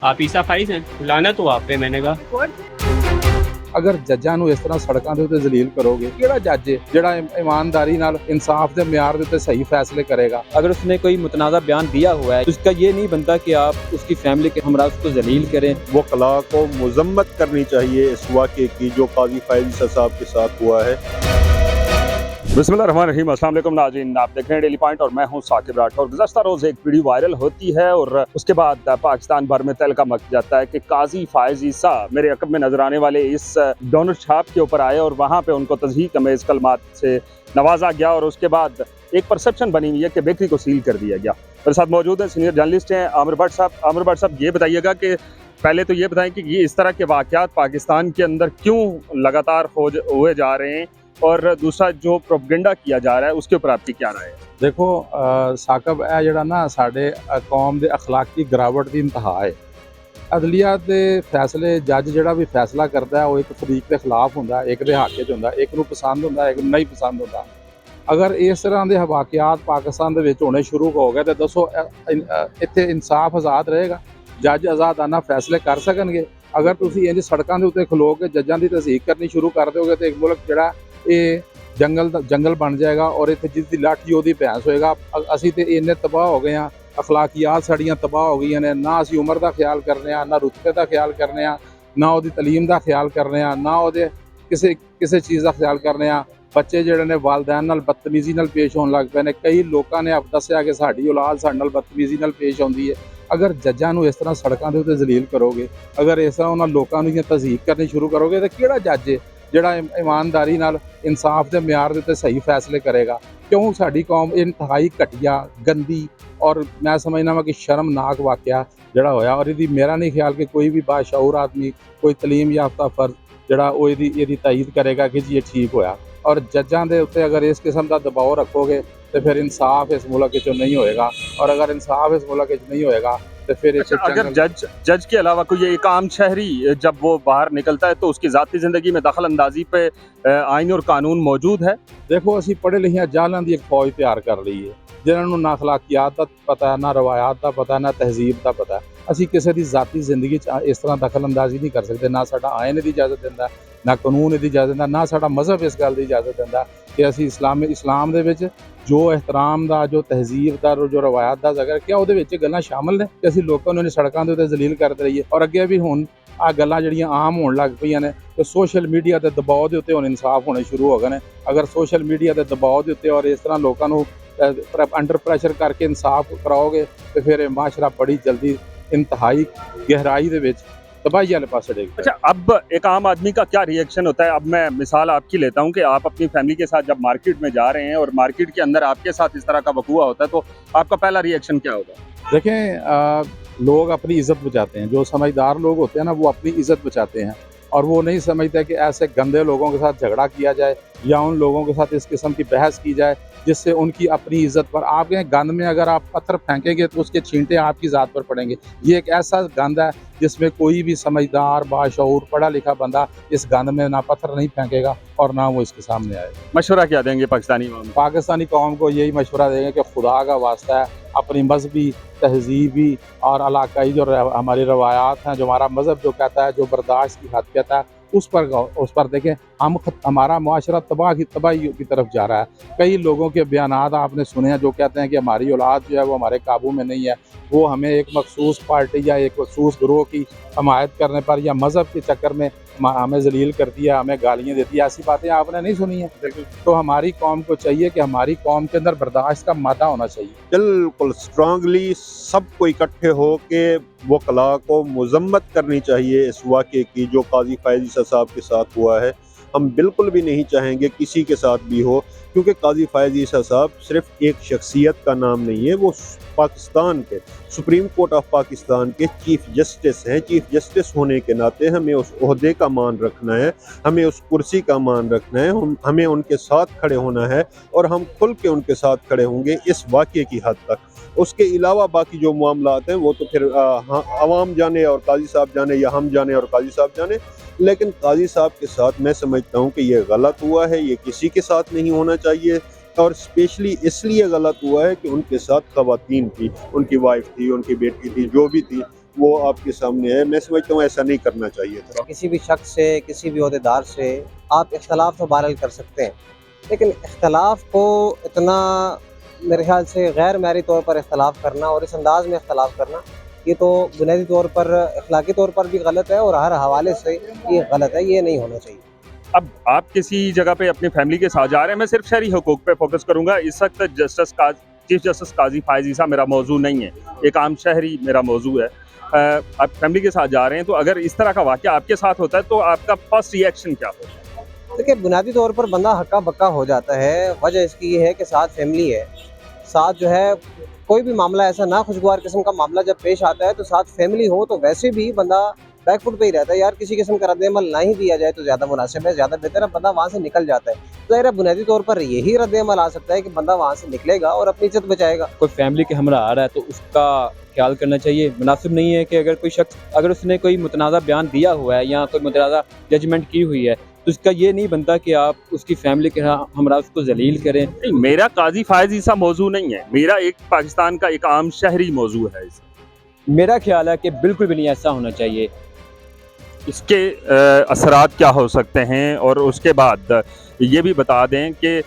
आप ईसा फाइज हैं, लानत हो आप पे। मैंने कहा ਅਗਰ ਜੱਜਾਂ ਨੂੰ ਇਸ ਤਰ੍ਹਾਂ ਸੜਕਾਂ ਦੇ ਉੱਤੇ ਜ਼ਲੀਲ ਕਰੋਗੇ, ਕਿਹੜਾ ਜੱਜ ਹੈ ਜਿਹੜਾ ਇਮਾਨਦਾਰੀ ਨਾਲ ਇਨਸਾਫ ਦੇ ਮਿਆਰ ਦੇ ਉੱਤੇ ਸਹੀ ਫੈਸਲੇ ਕਰੇਗਾ। अगर उसने कोई मुतनाज़ा बयान दिया हुआ है तो इसका ये नहीं बनता कि आप उसकी फैमिली के हमरा उसको जलील करें। वकला को मजम्मत करनी चाहिए इस वाक़े की जो काजी फैज़ ईसा साहब के साथ हुआ है। बिस्मिल्लाहिर्रहमानिर्रहीम, अस्सलाम वालेकुम नाज़रीन, आप देख रहे हैं डेली पॉइंट और मैं हूं साकिब राठौर। गुज़श्ता रोज़ एक वीडियो वायरल होती है और उसके बाद पाकिस्तान भर में तहलका मच जाता है कि काजी फैज़ ईसा मेरे अक़ब में नज़र आने वाले इस डोनर छाप के ऊपर आए और वहाँ पे उनको तज़हीक अमेज़ कलमात से नवाजा गया और उसके बाद एक परसेप्शन बनी हुई है कि बेकरी को सील कर दिया गया। मेरे साथ मौजूद है सीनियर जर्नलिस्ट हैं आमिर भट्ट साहब। आमिर भट्ट साहब, ये बताइएगा कि पहले तो ये बताएं कि ये इस तरह के वाक़यात पाकिस्तान के अंदर क्यों लगातार हुए जा रहे हैं, और दूसरा जो प्रोपगेंडा किया जा रहा है उसके ऊपर आपकी क्या राय है? ਦੇਖੋ ਸਾਕਬ ਇਹ ਜਿਹੜਾ ਨਾ ਸਾਡੇ ਕੌਮ ਦੇ ਅਖਲਾਕੀ ਗਿਰਾਵਟ ਦੀ ਇੰਤਹਾ ਹੈ। ਅਦਲੀਆ ਦੇ ਫੈਸਲੇ ਜੱਜ ਜਿਹੜਾ ਵੀ ਫੈਸਲਾ ਕਰਦਾ ਹੈ ਉਹ ਇੱਕ ਫਰੀਕ ਦੇ ਖਿਲਾਫ ਹੁੰਦਾ, ਇੱਕ ਦੇ ਹੱਕ 'ਚ ਹੁੰਦਾ, ਇੱਕ ਨੂੰ ਪਸੰਦ ਹੁੰਦਾ, ਇੱਕ ਨੂੰ ਨਹੀਂ ਪਸੰਦ ਹੁੰਦਾ। ਅਗਰ ਇਸ ਤਰ੍ਹਾਂ ਦੇ ਵਾਕਿਆਤ ਪਾਕਿਸਤਾਨ ਦੇ ਵਿੱਚ ਹੋਣੇ ਸ਼ੁਰੂ ਹੋ ਗਏ ਤਾਂ ਦੱਸੋ ਇੱਥੇ ਇਨਸਾਫ ਆਜ਼ਾਦ ਰਹੇਗਾ? ਜੱਜ ਆਜ਼ਾਦਾਨਾ ਫੈਸਲੇ ਕਰ ਸਕਣਗੇ? ਅਗਰ ਤੁਸੀਂ ਇੰਜ ਸੜਕਾਂ ਦੇ ਉੱਤੇ ਖਲੋ ਕੇ ਜੱਜਾਂ ਦੀ ਤਸਦੀਕ ਕਰਨੀ ਸ਼ੁਰੂ ਕਰ ਦਿਓਗੇ ਤਾਂ ਇੱਕ ਮੁਲਕ ਜਿਹੜਾ ਇਹ ਜੰਗਲ ਬਣ ਜਾਏਗਾ ਔਰ ਇੱਥੇ ਜਿਸ ਦੀ ਲਾਠੀ ਉਹਦੀ ਭੈਂਸ ਹੋਏਗਾ। ਅਸੀਂ ਤੇ ਇੰਨੇ ਤਬਾਹ ਹੋ ਗਏ ਹਾਂ, ਅਖਲਾਕੀਆਤ ਸਾਡੀਆਂ ਤਬਾਹ ਹੋ ਗਈਆਂ ਨੇ। ਨਾ ਅਸੀਂ ਉਮਰ ਦਾ ਖਿਆਲ ਕਰਨੇ ਆ, ਨਾ ਰੁਤਬੇ ਦਾ ਖਿਆਲ ਕਰਨੇ ਆ, ਨਾ ਉਹਦੀ ਤਾਲੀਮ ਦਾ ਖਿਆਲ ਕਰਨੇ ਆ, ਨਾ ਉਹਦੇ ਕਿਸੇ ਚੀਜ਼ ਦਾ ਖਿਆਲ ਕਰਨੇ ਆ। ਬੱਚੇ ਜਿਹੜੇ ਨੇ ਵਾਲਦੈਨ ਨਾਲ ਬਦਤਮੀਜ਼ੀ ਨਾਲ ਪੇਸ਼ ਹੋਣ ਲੱਗ ਪਏ ਨੇ। ਕਈ ਲੋਕਾਂ ਨੇ ਆਪ ਦੱਸਿਆ ਕਿ ਸਾਡੀ ਔਲਾਦ ਸਾਡੇ ਨਾਲ ਬਦਤਮੀਜ਼ੀ ਨਾਲ ਪੇਸ਼ ਆਉਂਦੀ ਹੈ। ਅਗਰ ਜੱਜਾਂ ਨੂੰ ਇਸ ਤਰ੍ਹਾਂ ਸੜਕਾਂ ਦੇ ਉੱਤੇ ਜ਼ਲੀਲ ਕਰੋਗੇ, ਅਗਰ ਇਸ ਤਰ੍ਹਾਂ ਉਹਨਾਂ ਲੋਕਾਂ ਨੂੰ ਤਜ਼ਹੀਕ ਕਰਨੀ ਸ਼ੁਰੂ ਕਰੋਗੇ ਤਾਂ ਕਿਹੜਾ ਜੱਜ ਹੈ ਜਿਹੜਾ ਇਮਾਨਦਾਰੀ ਨਾਲ ਇਨਸਾਫ ਦੇ ਮਿਆਰ ਦੇ ਉੱਤੇ ਸਹੀ ਫੈਸਲੇ ਕਰੇਗਾ? ਕਿਉਂ ਸਾਡੀ ਕੌਮ ਇੰਤਹਾਈ ਘਟੀਆ, ਗੰਦੀ ਔਰ ਮੈਂ ਸਮਝਦਾ ਵਾਂ ਕਿ ਸ਼ਰਮਨਾਕ ਵਾਕਿਆ ਜਿਹੜਾ ਹੋਇਆ, ਔਰ ਇਹਦੀ ਮੇਰਾ ਨਹੀਂ ਖਿਆਲ ਕਿ ਕੋਈ ਵੀ ਬਾਸ਼ਊਰ ਆਦਮੀ, ਕੋਈ ਤਾਲੀਮ ਯਾਫਤਾ ਫਰਦ ਜਿਹੜਾ ਉਹ ਇਹਦੀ ਤਾਇਦ ਕਰੇਗਾ ਕਿ ਜੀ ਇਹ ਠੀਕ ਹੋਇਆ। ਔਰ ਜੱਜਾਂ ਦੇ ਉੱਤੇ ਅਗਰ ਇਸ ਕਿਸਮ ਦਾ ਦਬਾਅ ਰੱਖੋਗੇ तो फिर इंसाफ इस मुल्क के नहीं होएगा, और अगर इंसाफ इस मुल्क के नहीं होएगा तो फिर अगर जज के अलावा कोई एक आम शहरी जब वो बाहर निकलता है तो उसकी ज़ाती ज़िंदगी में दखल अंदाजी पे आइन और कानून मौजूद है। देखो असी पढ़े लिखे जालां दी एक फौज तैयार कर ली है जिन्होंने ना अखलाकियात का पता है, ना रवायात का पता है, ना तहजीब का पता है। असी किसी की ज़ाती जिंदगी इस तरह दखल अंदाजी नहीं कर सकते। ना साडा आइन की इजाजत दिंदा, ना कानून की इजाजत दिंदा, ना साडा मजहब इस गल की इजाजत दिंदा कि असी इस्लाम दे विच जो एहतराम का, जो तहजीब का, जो रवायत का जगह क्या वो गल्लां शामिल ने कि असी लोगों ने सड़कों के उत्ते जलील करते रहिए। और अगे भी हुण आ गल्लां जिहड़ियां आम होण लग पईयां ने तो सोशल मीडिया के दबाव के उत्ते हुण इंसाफ होने शुरू हो गए हैं। अगर सोशल मीडिया के दबाव के उत्ते और इस तरह लोगों को अंडर प्रेशर करके इंसाफ कराओगे तो फिर माशरा बड़ी जल्दी इंतहाई गहराई दे विच तबाही वाले पास चढ़ेगी। अच्छा, अब एक आम आदमी का क्या रिएक्शन होता है? अब मैं मिसाल आपकी लेता हूँ कि आप अपनी फैमिली के साथ जब मार्केट में जा रहे हैं और मार्केट के अंदर आपके साथ इस तरह का वकूआ होता है तो आपका पहला रिएक्शन क्या होगा? देखें, लोग अपनी इज़्ज़त बचाते हैं। जो समझदार लोग होते हैं ना वो अपनी इज़्ज़त बचाते हैं और वो नहीं समझते कि ऐसे गंदे लोगों के साथ झगड़ा किया जाए या उन लोगों के साथ इस किस्म की बहस की जाए जिससे उनकी अपनी इज़्ज़त पर, आपके गंद में अगर आप पत्थर फेंकेंगे तो उसके छींटे आपकी ज़ात पर पड़ेंगे। ये एक ऐसा गंद है जिसमें कोई भी समझदार, बाशऊर, पढ़ा लिखा बंदा इस गंद में ना पत्थर नहीं फेंकेगा और ना वो इसके सामने आएगा। मशवरा क्या देंगे पाकिस्तानी कौम को? यही मशवरा देंगे कि खुदा का वास्ता है, अपनी मजहबी, तहजीबी और इलाकाई जो हमारी रवायात हैं, जो हमारा मज़हब जो कहता है, जो बर्दाश्त की हद कहता है, उस पर देखें। हमारा मुआशरा तबाही की तरफ जा रहा है। कई लोगों के बयानात आपने सुने हैं जो कहते हैं कि हमारी औलाद जो है वो हमारे काबू में नहीं है, वो हमें एक मखसूस पार्टी या एक मखसूस ग्रोह की हमायत करने पर या मज़हब के चक्कर में हमें जलील करती है, हमें गालियाँ देती है। ऐसी बातें आपने नहीं सुनी है। तो हमारी कौम को चाहिए कि हमारी कौम के अंदर बर्दाश्त का मादा होना चाहिए। बिल्कुल स्ट्रांगली सबको इकट्ठे हो के वकला को मजम्मत करनी चाहिए इस वाक़े की जो काजी फैज़ ईसा साहब के साथ हुआ है। हम बिल्कुल भी नहीं चाहेंगे किसी के साथ भी हो, क्योंकि काजी फैज़ ईसा साहब सिर्फ एक शख्सियत का नाम नहीं है, वो पाकिस्तान के सुप्रीम कोर्ट ऑफ पाकिस्तान के चीफ जस्टिस हैं। चीफ जस्टिस होने के नाते हमें उस ओहदे का मान रखना है, हमें उस कुर्सी का मान रखना है, हमें उनके साथ खड़े होना है और हम खुल के उनके साथ खड़े होंगे इस वाक़े की हद तक। उसके अलावा बाकी जो मामलात हैं वो तो फिर आवाम जाने और काजी साहब जाने या हम जाने और काजी साहब जाने। लेकिन काजी साहब के साथ मैं समझता हूँ कि ये गलत हुआ है, ये किसी के साथ नहीं होना चाहिए। और स्पेशली इसलिए गलत हुआ है कि उनके साथ ख़वातीन थी, उनकी वाइफ थी, उनकी बेटी थी, जो भी थी, वो आपके सामने है। मैं समझता हूँ ऐसा नहीं करना चाहिए था। किसी भी शख्स से, किसी भी ओहदेदार से आप इख्तलाफ तो बहरहाल कर सकते हैं, लेकिन इख्तलाफ को इतना मेरे ख्याल से गैर मैरी तौर पर इख्तलाफ करना और इस अंदाज में इख्तलाफ करना, ये तो बुनियादी तौर पर अखलाकी तौर पर भी गलत है और हर हवाले से ये गलत है, ये नहीं होना चाहिए। अब आप किसी जगह पे अपनी फैमिली के साथ जा रहे हैं, मैं सिर्फ शहरी हुकूक पे फोकस करूंगा। इस वक्त चीफ जस्टिस काजी फायज ईसा मेरा मौजू नहीं है, एक आम शहरी मेरा मौजू है। आप फैमिली के साथ जा रहे हैं, तो अगर इस तरह का वाक़या आपके साथ होता है तो आपका फर्स्ट रिएक्शन क्या होगा? देखिए, बुनियादी तौर पर बंदा हक्का बक्का हो जाता है। वजह इसकी ये है कि साथ फैमिली है, साथ जो है कोई भी मामला ऐसा ना खुशगवार किस्म का मामला जब पेश आता है तो साथ फैमिली हो तो वैसे भी बंदा बैक फुट पे ही रहता है। यार किसी किस्म का रद्द-ए-अमल ना ही दिया जाए तो ज़्यादा मुनासिब है, ज़्यादा बेहतर है, बंदा वहाँ से निकल जाता है। तो ज़ाहिर है बुनियादी तौर पर यही रद्द-ए-अमल आ सकता है कि बंदा वहाँ से निकलेगा और अपनी इज्जत बचाएगा। कोई फैमिली के हमरा आ रहा है तो उसका ख्याल करना चाहिए। मुनासिब नहीं है कि अगर कोई शख्स अगर उसने कोई मुतनाज़ा बयान दिया हुआ है या कोई मुतनाज़ा जजमेंट की हुई है तो उसका ये नहीं बनता कि आप उसकी फैमिली के हमरा उसको जलील करें। नहीं, मेरा काजी फायज ईसा मौजू नहीं है, मेरा एक पाकिस्तान का एक आम शहरी मौजू है। मेरा ख्याल है कि बिल्कुल भी नहीं ऐसा होना चाहिए। इसके असरात क्या हो सकते हैं, और उसके बाद ये भी बता दें कि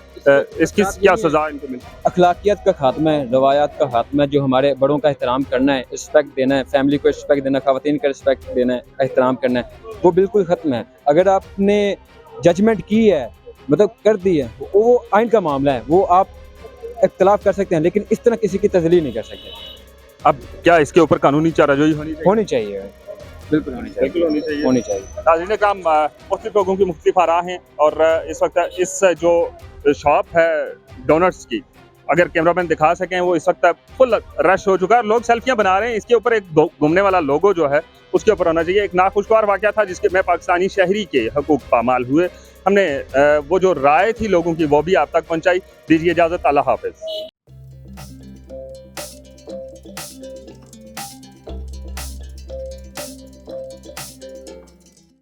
इसकी क्या सज़ा इनको मिलती है? अखलाकियत का खात्मा है, रवायात का खात्मा है, जो हमारे बड़ों का एहतराम करना है, रिस्पेक्ट देना है, फैमिली को रिस्पेक्ट देना, ख़वातीन का रिस्पेक्ट देना है, एहतराम करना है, वो बिल्कुल ख़त्म है। अगर आपने जजमेंट की है, मतलब कर दी है, वो आइन का मामला है, वो आप इख्तलाफ कर सकते हैं, लेकिन इस तरह किसी की तजलील नहीं कर सकते। अब क्या इसके ऊपर कानूनी चाराजोई होनी चाहिए, बिल्कुल होनी चाहिए, होनी चाहिए। नाज़रीन काम मुख्तलिफ लोगों की मुख्तलिफ आरा हैं, और इस वक्त इस जो शॉप है डोनट्स की, अगर कैमरामैन दिखा सकें, वो इस वक्त फुल रश हो चुका है, लोग सेल्फियां बना रहे हैं। इसके ऊपर एक घूमने वाला लोगो जो है उसके ऊपर होना चाहिए। एक नाखुशगवार वाक़या था जिसके में पाकिस्तानी शहरी के हकूक़ पामाल हुए। हमने वो जो राय थी लोगों की वो भी आप तक पहुँचाई। दीजिए इजाज़त, अल्लाह हाफ़िज़।